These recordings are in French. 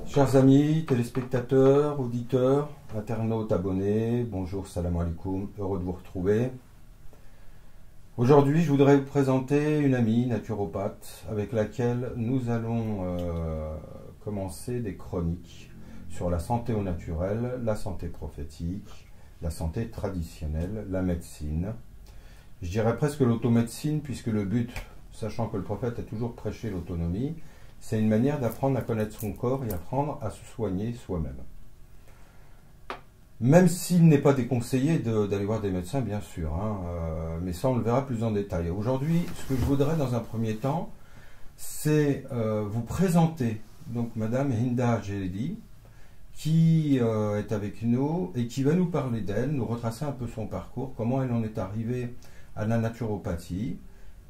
Chers amis, téléspectateurs, auditeurs, internautes, abonnés, bonjour, salam alaikum, heureux de vous retrouver. Aujourd'hui, je voudrais vous présenter une amie naturopathe avec laquelle nous allons commencer des chroniques sur la santé au naturel, la santé prophétique, la santé traditionnelle, la médecine. Je dirais presque l'automédecine, puisque le but, sachant que le prophète a toujours prêché l'autonomie, c'est une manière d'apprendre à connaître son corps et apprendre à se soigner soi-même. Même s'il n'est pas déconseillé d'aller voir des médecins, bien sûr, mais ça on le verra plus en détail. Aujourd'hui, ce que je voudrais dans un premier temps, c'est vous présenter donc Madame Hinda Jeredi, qui est avec nous et qui va nous parler d'elle, nous retracer un peu son parcours, comment elle en est arrivée à la naturopathie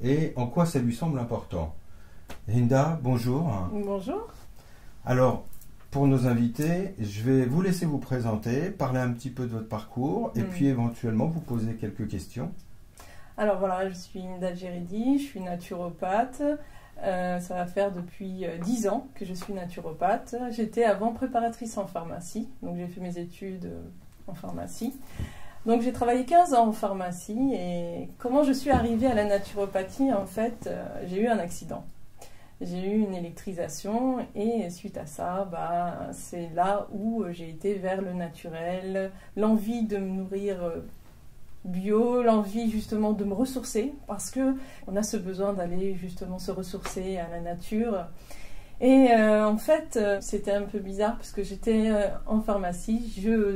et en quoi ça lui semble important. Hinda, bonjour. Bonjour. Alors, pour nos invités, je vais vous laisser vous présenter, parler un petit peu de votre parcours et puis éventuellement vous poser quelques questions. Alors voilà, je suis Hinda Jeredi, je suis naturopathe. Ça va faire depuis 10 ans que je suis naturopathe. J'étais avant préparatrice en pharmacie, donc j'ai fait mes études en pharmacie. Donc j'ai travaillé 15 ans en pharmacie et comment je suis arrivée à la naturopathie, en fait, j'ai eu un accident. J'ai eu une électrisation et suite à ça, c'est là où j'ai été vers le naturel, l'envie de me nourrir bio, l'envie justement de me ressourcer parce que on a ce besoin d'aller justement se ressourcer à la nature. Et en fait, c'était un peu bizarre parce que j'étais en pharmacie, je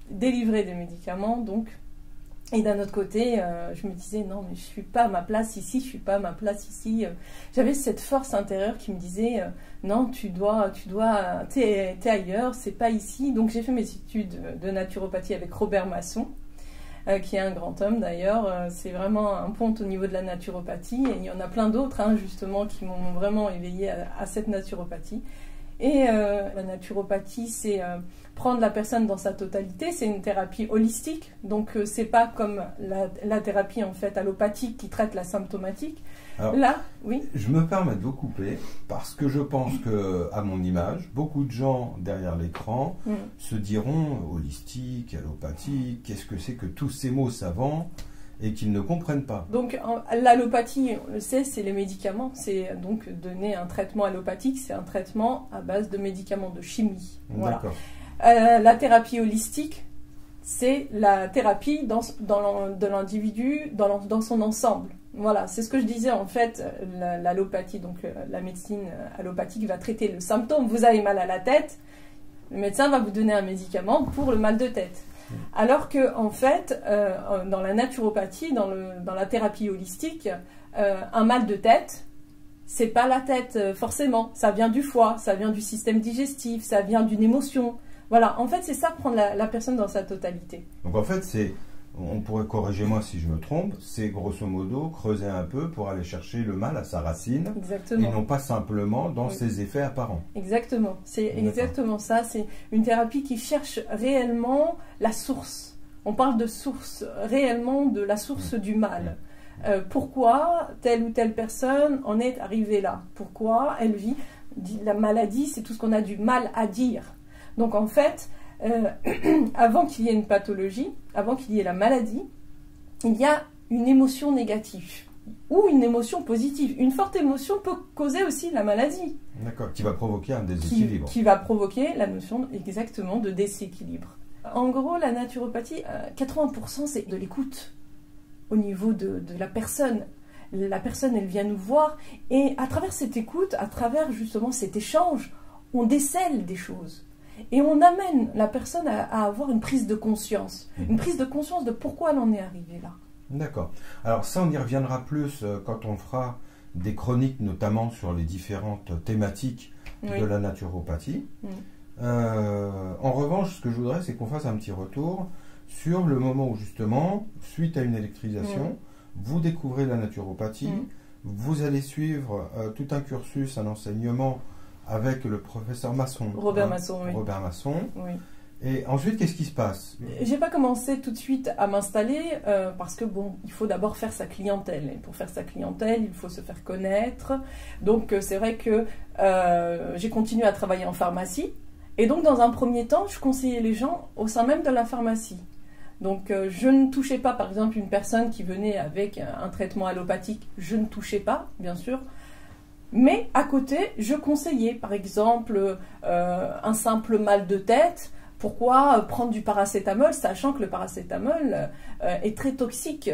délivrais des médicaments donc. Et d'un autre côté, je me disais, non, mais je ne suis pas à ma place ici, je ne suis pas à ma place ici. J'avais cette force intérieure qui me disait, non, t'es ailleurs, c'est pas ici. Donc j'ai fait mes études de naturopathie avec Robert Masson, qui est un grand homme d'ailleurs. C'est vraiment un pont au niveau de la naturopathie. Et il y en a plein d'autres, justement, qui m'ont vraiment éveillée à cette naturopathie. Et la naturopathie, c'est prendre la personne dans sa totalité, c'est une thérapie holistique, donc c'est pas comme la thérapie en fait allopathique qui traite la symptomatique. Alors, là, oui. Je me permets de vous couper parce que je pense que, à mon image, beaucoup de gens derrière l'écran se diront holistique, allopathique, qu'est-ce que c'est que tous ces mots savants et qu'ils ne comprennent pas. Donc l'allopathie, on le sait, c'est les médicaments. C'est donc donner un traitement allopathique, c'est un traitement à base de médicaments, de chimie. Voilà. La thérapie holistique, c'est la thérapie de l'individu dans son ensemble. Voilà, c'est ce que je disais en fait, l'allopathie, donc la médecine allopathique va traiter le symptôme. Vous avez mal à la tête, le médecin va vous donner un médicament pour le mal de tête. Alors que en fait, dans la naturopathie, dans la thérapie holistique, un mal de tête, c'est pas la tête forcément, ça vient du foie, ça vient du système digestif, ça vient d'une émotion. Voilà, en fait, c'est ça, prendre la personne dans sa totalité. Donc en fait, on pourrait corriger moi si je me trompe, c'est grosso modo creuser un peu pour aller chercher le mal à sa racine. Exactement. Et non pas simplement dans ses effets apparents. Exactement, c'est exactement ça. C'est une thérapie qui cherche réellement la source. On parle de source, réellement de la source du mal. Pourquoi telle ou telle personne en est arrivée là? Pourquoi elle vit? La maladie, c'est tout ce qu'on a du mal à dire. Donc en fait, avant qu'il y ait une pathologie, avant qu'il y ait la maladie, il y a une émotion négative ou une émotion positive. Une forte émotion peut causer aussi la maladie. D'accord, qui va provoquer un déséquilibre. Qui va provoquer la notion exactement de déséquilibre. En gros, la naturopathie, 80% c'est de l'écoute au niveau de la personne. La personne, elle vient nous voir et à travers cette écoute, à travers justement cet échange, on décèle des choses. Et on amène la personne à avoir une prise de conscience. Une prise de conscience de pourquoi elle en est arrivée là. D'accord. Alors ça, on y reviendra plus quand on fera des chroniques, notamment sur les différentes thématiques de la naturopathie. En revanche, ce que je voudrais, c'est qu'on fasse un petit retour sur le moment où justement, suite à une électrisation, vous découvrez la naturopathie, vous allez suivre tout un cursus, un enseignement avec le professeur Masson. Robert Masson, oui. Robert Masson. Oui. Et ensuite, qu'est-ce qui se passe? J'ai pas commencé tout de suite à m'installer parce que bon, il faut d'abord faire sa clientèle. Et pour faire sa clientèle, il faut se faire connaître. Donc c'est vrai que j'ai continué à travailler en pharmacie. Et donc dans un premier temps, je conseillais les gens au sein même de la pharmacie. Donc je ne touchais pas par exemple une personne qui venait avec un traitement allopathique. Je ne touchais pas, bien sûr. Mais à côté, je conseillais par exemple un simple mal de tête. Pourquoi prendre du paracétamol, sachant que le paracétamol est très toxique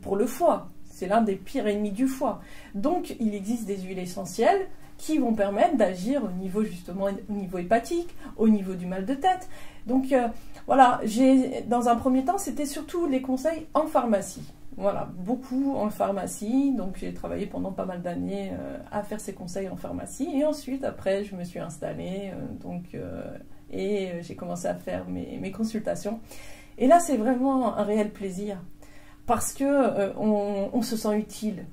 pour le foie. C'est l'un des pires ennemis du foie. Donc, il existe des huiles essentielles qui vont permettre d'agir au niveau justement au niveau hépatique, au niveau du mal de tête. Donc, voilà, dans un premier temps, c'était surtout les conseils en pharmacie. Voilà, beaucoup en pharmacie. Donc, j'ai travaillé pendant pas mal d'années à faire ces conseils en pharmacie. Et ensuite, après, je me suis installée. Et j'ai commencé à faire mes consultations. Et là, c'est vraiment un réel plaisir parce que on se sent utile.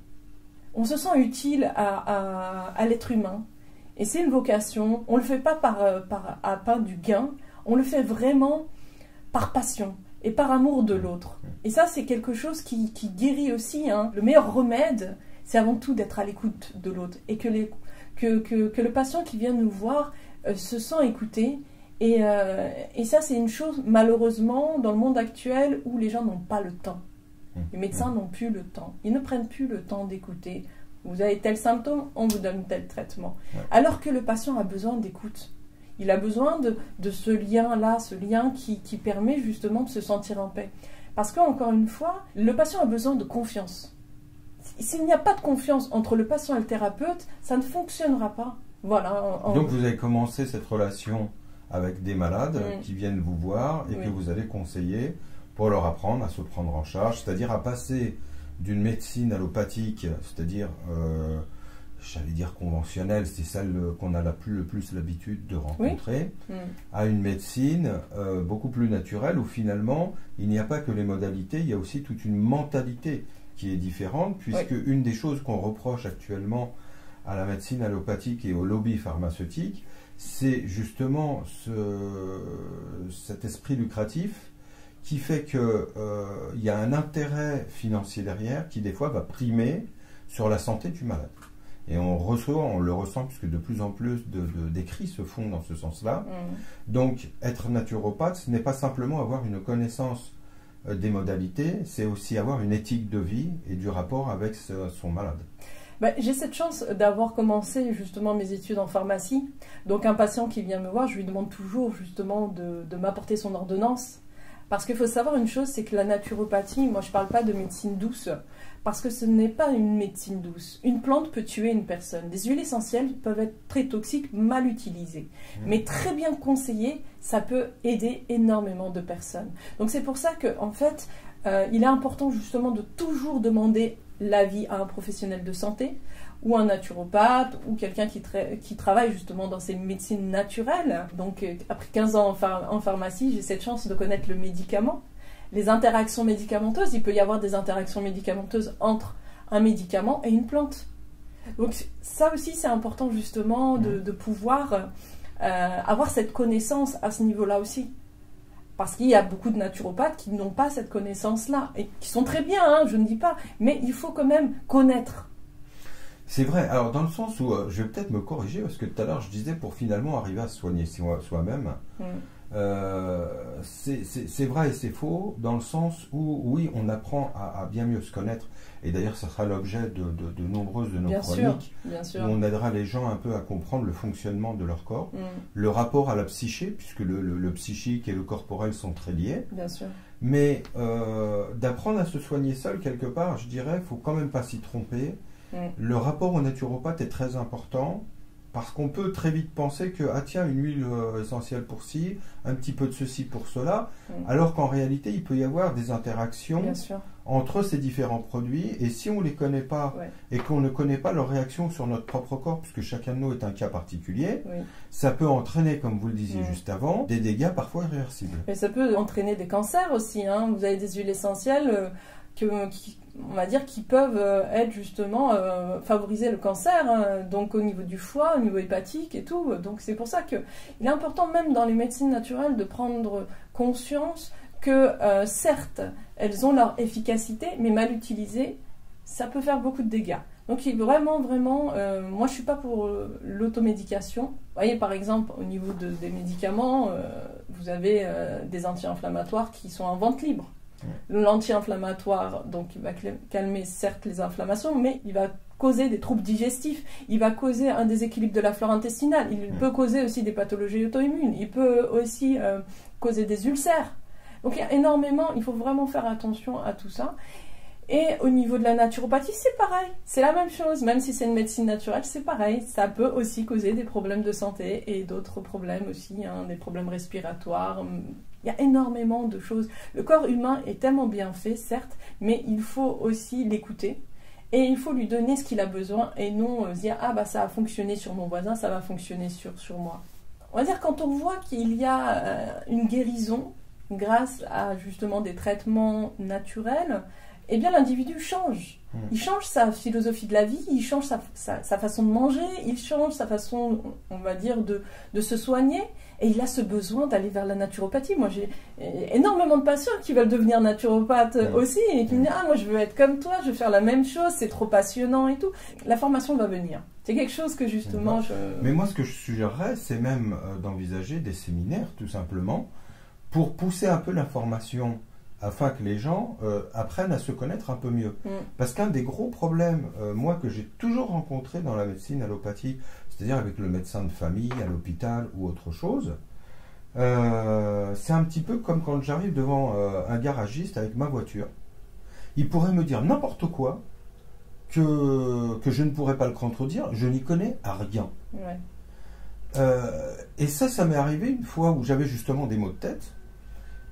On se sent utile à l'être humain. Et c'est une vocation. On ne le fait pas à pas du gain. On le fait vraiment par passion et par amour de l'autre. Et ça, c'est quelque chose qui guérit aussi. Hein. Le meilleur remède, c'est avant tout d'être à l'écoute de l'autre. Et que le patient qui vient nous voir se sent écouté. Et ça, c'est une chose, malheureusement, dans le monde actuel où les gens n'ont pas le temps. Les médecins n'ont plus le temps. Ils ne prennent plus le temps d'écouter. Vous avez tel symptôme, on vous donne tel traitement. Alors que le patient a besoin d'écoute. Il a besoin de ce lien-là, ce lien qui permet justement de se sentir en paix. Parce qu'encore une fois, le patient a besoin de confiance. S'il n'y a pas de confiance entre le patient et le thérapeute, ça ne fonctionnera pas. Voilà. Donc vous avez commencé cette relation avec des malades qui viennent vous voir et que vous allez conseiller pour leur apprendre à se prendre en charge, c'est-à-dire à passer d'une médecine allopathique, c'est-à-dire, j'allais dire conventionnelle, c'est celle qu'on a le plus l'habitude de rencontrer, à une médecine beaucoup plus naturelle où finalement il n'y a pas que les modalités, il y a aussi toute une mentalité qui est différente, puisque une des choses qu'on reproche actuellement à la médecine allopathique et au lobby pharmaceutique, c'est justement cet esprit lucratif qui fait qu'il y a un intérêt financier derrière qui des fois va primer sur la santé du malade. Et on le ressent puisque de plus en plus d'écrits se font dans ce sens-là. Donc être naturopathe, ce n'est pas simplement avoir une connaissance des modalités, c'est aussi avoir une éthique de vie et du rapport avec son malade. J'ai cette chance d'avoir commencé justement mes études en pharmacie. Donc un patient qui vient me voir, je lui demande toujours justement de m'apporter son ordonnance. Parce qu'il faut savoir une chose, c'est que la naturopathie, moi je ne parle pas de médecine douce, parce que ce n'est pas une médecine douce. Une plante peut tuer une personne. Des huiles essentielles peuvent être très toxiques, mal utilisées. Mais très bien conseillées, ça peut aider énormément de personnes. Donc c'est pour ça qu'en fait, il est important justement de toujours demander l'avis à un professionnel de santé ou un naturopathe ou quelqu'un qui travaille justement dans ces médecines naturelles. Donc après 15 ans en pharmacie, j'ai cette chance de connaître le médicament. Les interactions médicamenteuses, il peut y avoir des interactions médicamenteuses entre un médicament et une plante. Donc ça aussi c'est important justement de pouvoir avoir cette connaissance à ce niveau-là aussi. Parce qu'il y a beaucoup de naturopathes qui n'ont pas cette connaissance-là, et qui sont très bien, hein, je ne dis pas, mais il faut quand même connaître. C'est vrai, alors dans le sens où, je vais peut-être me corriger, parce que tout à l'heure je disais pour finalement arriver à se soigner soi-même, c'est vrai et c'est faux, dans le sens où, oui, on apprend à bien mieux se connaître, et d'ailleurs ça sera l'objet de nombreuses de nos chroniques, où on aidera les gens un peu à comprendre le fonctionnement de leur corps, le rapport à la psyché, puisque le psychique et le corporel sont très liés, mais d'apprendre à se soigner seul quelque part, je dirais, il ne faut quand même pas s'y tromper. Le rapport au naturopathe est très important, parce qu'on peut très vite penser que, ah tiens, une huile essentielle pour ci, un petit peu de ceci pour cela, alors qu'en réalité, il peut y avoir des interactions entre ces différents produits, et si on ne les connaît pas, et qu'on ne connaît pas leur réaction sur notre propre corps, puisque chacun de nous est un cas particulier, ça peut entraîner, comme vous le disiez juste avant, des dégâts parfois irréversibles. Mais ça peut entraîner des cancers aussi, hein. Vous avez des huiles essentielles on va dire, qui peuvent être justement favoriser le cancer, hein, donc au niveau du foie, au niveau hépatique et tout. Donc c'est pour ça qu'il est important même dans les médecines naturelles de prendre conscience que certes, elles ont leur efficacité, mais mal utilisées, ça peut faire beaucoup de dégâts. Donc vraiment, moi je suis pas pour l'automédication. Vous voyez par exemple au niveau des médicaments, vous avez des anti-inflammatoires qui sont en vente libre. L'anti-inflammatoire, donc il va calmer certes les inflammations, mais il va causer des troubles digestifs, il va causer un déséquilibre de la flore intestinale, il peut causer aussi des pathologies auto-immunes, il peut aussi causer des ulcères. Donc il y a énormément, il faut vraiment faire attention à tout ça. Et au niveau de la naturopathie, c'est pareil, c'est la même chose, même si c'est une médecine naturelle, c'est pareil, ça peut aussi causer des problèmes de santé et d'autres problèmes aussi, hein, des problèmes respiratoires. Il y a énormément de choses. Le corps humain est tellement bien fait, certes, mais il faut aussi l'écouter et il faut lui donner ce qu'il a besoin et non dire « Ah bah ça a fonctionné sur mon voisin, ça va fonctionner sur moi ». On va dire quand on voit qu'il y a une guérison grâce à justement des traitements naturels, eh bien l'individu change. Il change sa philosophie de la vie, il change sa façon de manger, il change sa façon, on va dire, de se soigner. Et il a ce besoin d'aller vers la naturopathie. Moi, j'ai énormément de patients qui veulent devenir naturopathes aussi et qui me disent « Ah, moi, je veux être comme toi, je veux faire la même chose, c'est trop passionnant et tout. » La formation va venir. C'est quelque chose que justement Mais moi, ce que je suggérerais, c'est même d'envisager des séminaires, tout simplement, pour pousser un peu l'information afin que les gens apprennent à se connaître un peu mieux. Parce qu'un des gros problèmes, moi, que j'ai toujours rencontré dans la médecine allopathique, c'est-à-dire avec le médecin de famille, à l'hôpital ou autre chose, c'est un petit peu comme quand j'arrive devant un garagiste avec ma voiture. Il pourrait me dire n'importe quoi que je ne pourrais pas le contredire, je n'y connais à rien. Et ça m'est arrivé une fois où j'avais justement des maux de tête.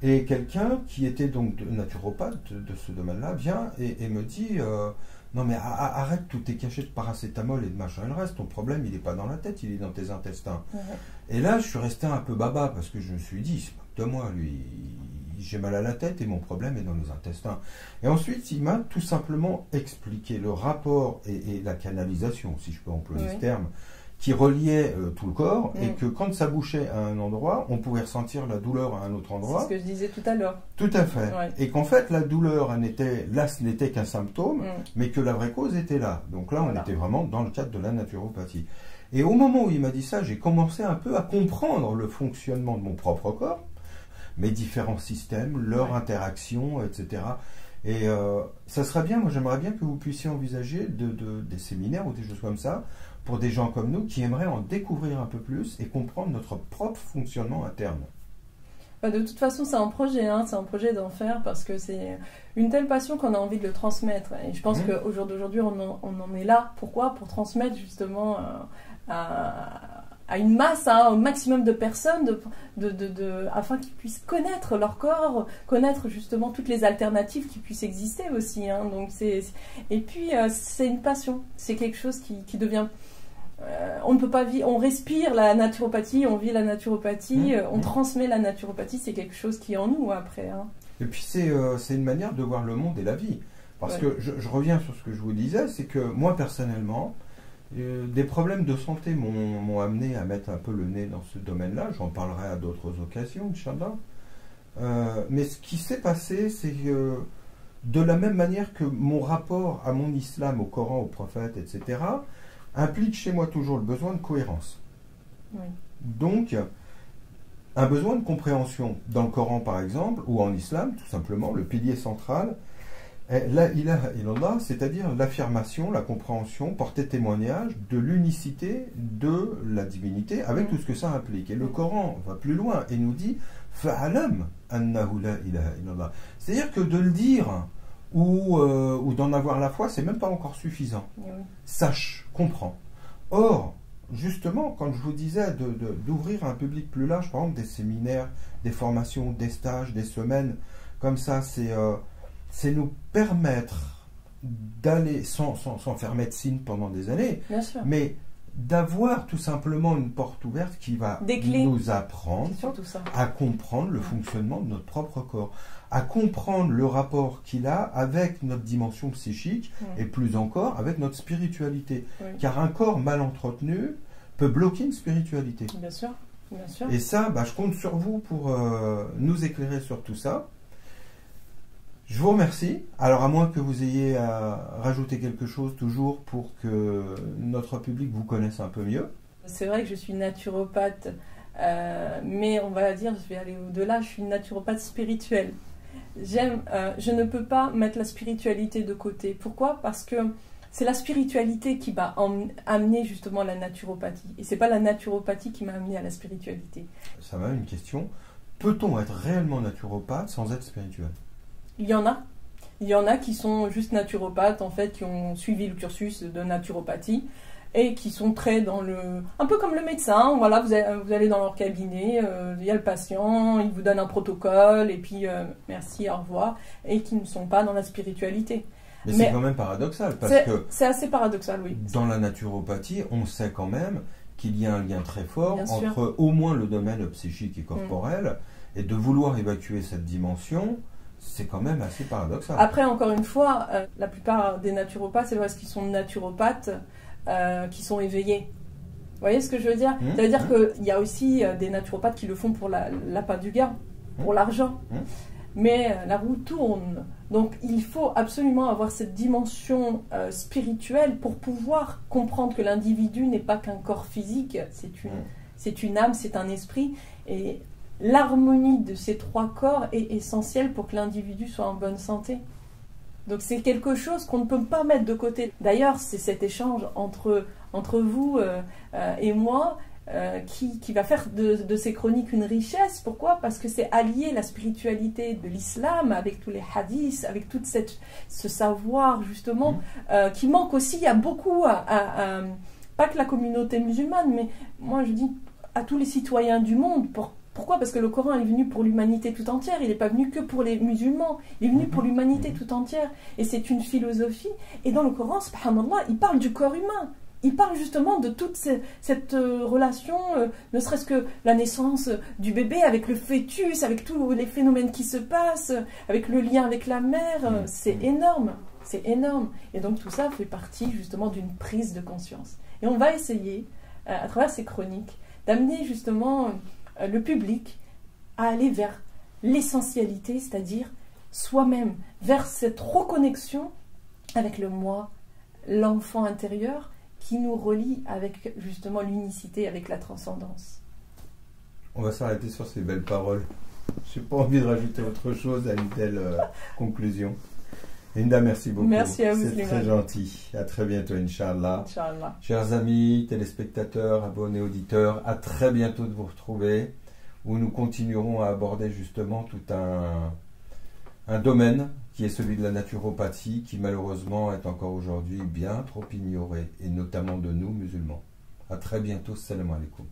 Et quelqu'un qui était donc naturopathe de ce domaine-là vient et me dit non mais arrête tous tes cachets de paracétamol et de machin et le reste, ton problème il n'est pas dans la tête, il est dans tes intestins. Et là je suis resté un peu baba parce que je me suis dit c'est pas de moi lui, j'ai mal à la tête et mon problème est dans les intestins. Et ensuite il m'a tout simplement expliqué le rapport et la canalisation, si je peux employer ce terme, qui reliait tout le corps et que quand ça bouchait à un endroit, on pouvait ressentir la douleur à un autre endroit. C'est ce que je disais tout à l'heure. Tout à fait. Et qu'en fait, la douleur, ce n'était qu'un symptôme, mais que la vraie cause était là. Donc là, on était vraiment dans le cadre de la naturopathie. Et au moment où il m'a dit ça, j'ai commencé un peu à comprendre le fonctionnement de mon propre corps, mes différents systèmes, leur interaction, etc. Et ça serait bien, moi j'aimerais bien que vous puissiez envisager des séminaires ou des choses comme ça, pour des gens comme nous qui aimeraient en découvrir un peu plus et comprendre notre propre fonctionnement interne. De toute façon, c'est un projet, hein, c'est un projet d'en faire parce que c'est une telle passion qu'on a envie de le transmettre. Et je pense qu'au jour d'aujourd'hui, on en est là. Pourquoi? Pour transmettre justement à une masse, hein, au maximum de personnes, afin qu'ils puissent connaître leur corps, connaître justement toutes les alternatives qui puissent exister aussi. Hein. Donc et puis, c'est une passion, c'est quelque chose qui devient... on ne peut pas vivre, on respire la naturopathie, on vit la naturopathie, on transmet la naturopathie, c'est quelque chose qui est en nous après. Hein. Et puis c'est une manière de voir le monde et la vie. Parce que je reviens sur ce que je vous disais, c'est que moi personnellement, des problèmes de santé m'ont amené à mettre un peu le nez dans ce domaine-là, j'en parlerai à d'autres occasions, Inch'Allah. Mais ce qui s'est passé, c'est que de la même manière que mon rapport à mon islam, au Coran, au prophète, etc., implique chez moi toujours le besoin de cohérence. Donc, un besoin de compréhension. Dans le Coran, par exemple, ou en islam, tout simplement, le pilier central est la ilaha illallah, c'est-à-dire l'affirmation, la compréhension, porter témoignage de l'unicité de la divinité, avec tout ce que ça implique. Et le Coran va plus loin et nous dit « Fa'alam annahu la ilaha illallah ». C'est-à-dire que de le dire... ou d'en avoir la foi, c'est même pas encore suffisant. Sache, comprends. Or, justement, quand je vous disais d'ouvrir un public plus large, par exemple des séminaires, des formations, des stages, des semaines, comme ça, c'est nous permettre d'aller, sans faire médecine pendant des années, mais d'avoir tout simplement une porte ouverte qui va nous apprendre à comprendre le fonctionnement de notre propre corps, à comprendre le rapport qu'il a avec notre dimension psychique et plus encore avec notre spiritualité. Car un corps mal entretenu peut bloquer une spiritualité. Bien sûr, bien sûr. Et ça, je compte sur vous pour nous éclairer sur tout ça. Je vous remercie. Alors, à moins que vous ayez à rajouter quelque chose toujours pour que notre public vous connaisse un peu mieux. C'est vrai que je suis naturopathe, mais on va dire, je vais aller au-delà, je suis une naturopathe spirituelle. Je ne peux pas mettre la spiritualité de côté. Pourquoi? Parce que c'est la spiritualité qui m'a amené justement à la naturopathie. Et c'est pas la naturopathie qui m'a amené à la spiritualité. Ça m'a une question. Peut-on être réellement naturopathe sans être spirituel? Il y en a. Il y en a qui sont juste naturopathes, en fait, qui ont suivi le cursus de naturopathie et qui sont très dans le... Un peu comme le médecin, voilà, vous allez dans leur cabinet, il y a le patient, il vous donne un protocole, et puis merci, au revoir, et qui ne sont pas dans la spiritualité. Mais c'est quand même paradoxal, parce que... C'est assez paradoxal, oui. Dans la naturopathie, on sait quand même qu'il y a un lien très fort Bien entre sûr. au moins le domaine psychique et corporel, et de vouloir évacuer cette dimension, c'est quand même assez paradoxal. Après, encore une fois, la plupart des naturopathes, c'est parce qu'ils sont naturopathes, qui sont éveillés. Vous voyez ce que je veux dire? Ça veut dire qu'il y a aussi des naturopathes qui le font pour l'appât du gain, pour l'argent. Mais la roue tourne. Donc il faut absolument avoir cette dimension spirituelle pour pouvoir comprendre que l'individu n'est pas qu'un corps physique, c'est une âme, c'est un esprit. Et l'harmonie de ces trois corps est essentielle pour que l'individu soit en bonne santé. Donc c'est quelque chose qu'on ne peut pas mettre de côté. D'ailleurs, c'est cet échange entre vous et moi qui va faire de ces chroniques une richesse. Pourquoi? Parce que c'est allier la spiritualité de l'islam avec tous les hadiths, avec tout ce savoir justement qui manque aussi à beaucoup, pas que la communauté musulmane, mais moi je dis à tous les citoyens du monde. Pourquoi? Parce que le Coran est venu pour l'humanité tout entière, il n'est pas venu que pour les musulmans, il est venu pour l'humanité tout entière. Et c'est une philosophie. Et dans le Coran, subhanallah, il parle du corps humain. Il parle justement de toute cette relation, ne serait-ce que la naissance du bébé avec le fœtus, avec tous les phénomènes qui se passent, avec le lien avec la mère. C'est énorme, c'est énorme. Et donc tout ça fait partie justement d'une prise de conscience. Et on va essayer, à travers ces chroniques, d'amener justement le public à aller vers l'essentialité, c'est-à-dire soi-même, vers cette reconnexion avec le moi, l'enfant intérieur, qui nous relie avec justement l'unicité, avec la transcendance. On va s'arrêter sur ces belles paroles. Je n'ai pas envie de rajouter autre chose à une telle conclusion. Linda, merci beaucoup. Merci à vous, c'est très gentil. À très bientôt, Inch'Allah. Inch'Allah. Chers amis, téléspectateurs, abonnés, auditeurs, à très bientôt de vous retrouver, où nous continuerons à aborder justement tout un domaine qui est celui de la naturopathie, qui malheureusement est encore aujourd'hui bien trop ignoré, et notamment de nous musulmans. À très bientôt, salam alaikum.